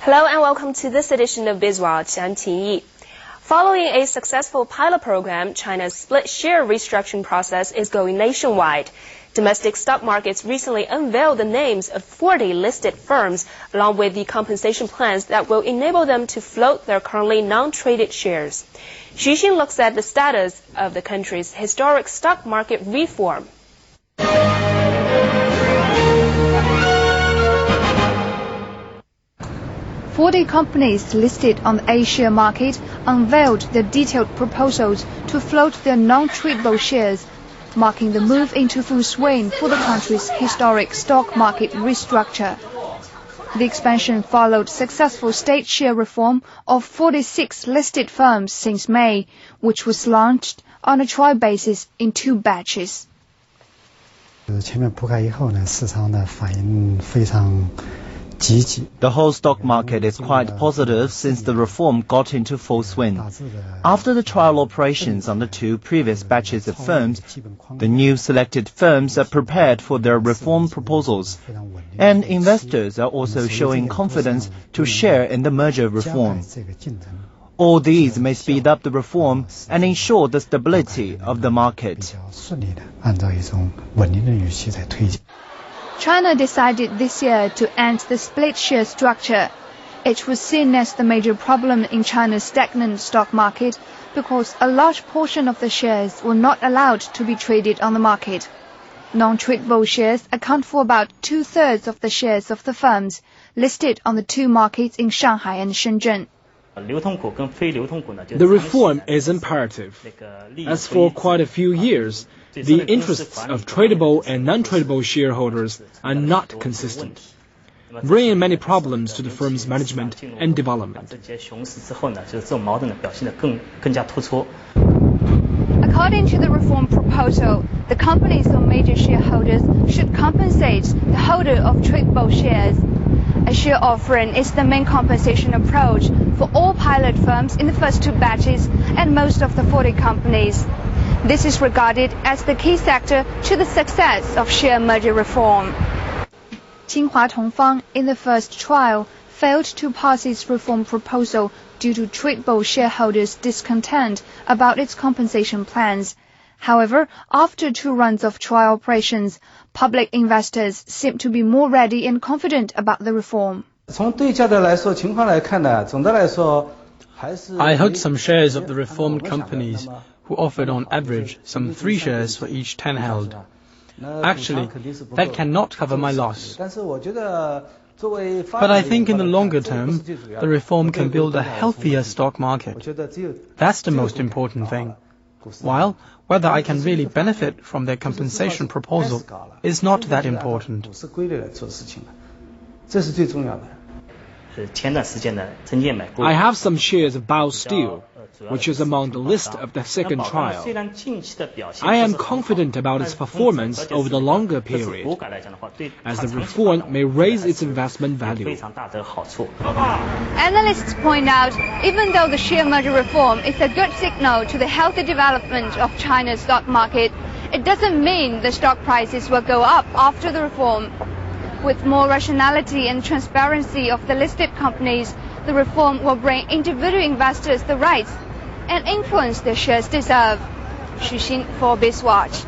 Hello and welcome to this edition of BizWatch. I'm Ting Yi. Following a successful pilot program, China's split share restructuring process is going nationwide. Domestic stock markets recently unveiled the names of 40 listed firms, along with the compensation plans that will enable them to float their currently non-traded shares. Xu Xin looks at the status of the country's historic stock market reform. 40 companies listed on the A-share market unveiled their detailed proposals to float their non-tradable shares, marking the move into full swing for the country's historic stock market restructure. The expansion followed successful state share reform of 46 listed firms since May, which was launched on a trial basis in 2 batches. 前面铺盖以后呢，市场的反应非常 The whole stock market is quite positive since the reform got into full swing. After the trial operations on the 2 previous batches of firms, the new selected firms are prepared for their reform proposals, and investors are also showing confidence to share in the merger reform. All these may speed up the reform and ensure the stability of the market. China decided this year to end the split share structure. It was seen as the major problem in China's stagnant stock market because a large portion of the shares were not allowed to be traded on the market. Non-tradable shares account for about 2/3 of the shares of the firms listed on the 2 markets in Shanghai and Shenzhen. The reform is imperative. As for quite a few years, the interests of tradable and non-tradable shareholders are not consistent, bringing many problems to the firm's management and development. According to the reform proposal, the companies or major shareholders should compensate the holder of tradable shares. A share offering is the main compensation approach for all pilot firms in the first 2 batches and most of the 40 companies. This is regarded as the key sector to the success of share merger reform. Tsinghua Tongfang, in the first trial, failed to pass its reform proposal due to tradable shareholders' discontent about its compensation plans. However, after 2 runs of trial operations, public investors seem to be more ready and confident about the reform. I held some shares of the reformed companies who offered on average some 3 shares for each 10 held. Actually, that cannot cover my loss. But I think in the longer term, the reform can build a healthier stock market. That's the most important thing. While whether I can really benefit from their compensation proposal is not that important. I have some shares of Bao Steel, which is among the list of the second trial. I am confident about its performance over the longer period, as the reform may raise its investment value. Analysts point out, even though the share merger reform is a good signal to the healthy development of China's stock market, it doesn't mean the stock prices will go up after the reform. With more rationality and transparency of the listed companies, the reform will bring individual investors the rights and influence their shares deserve. Xu Xin for BizWatch.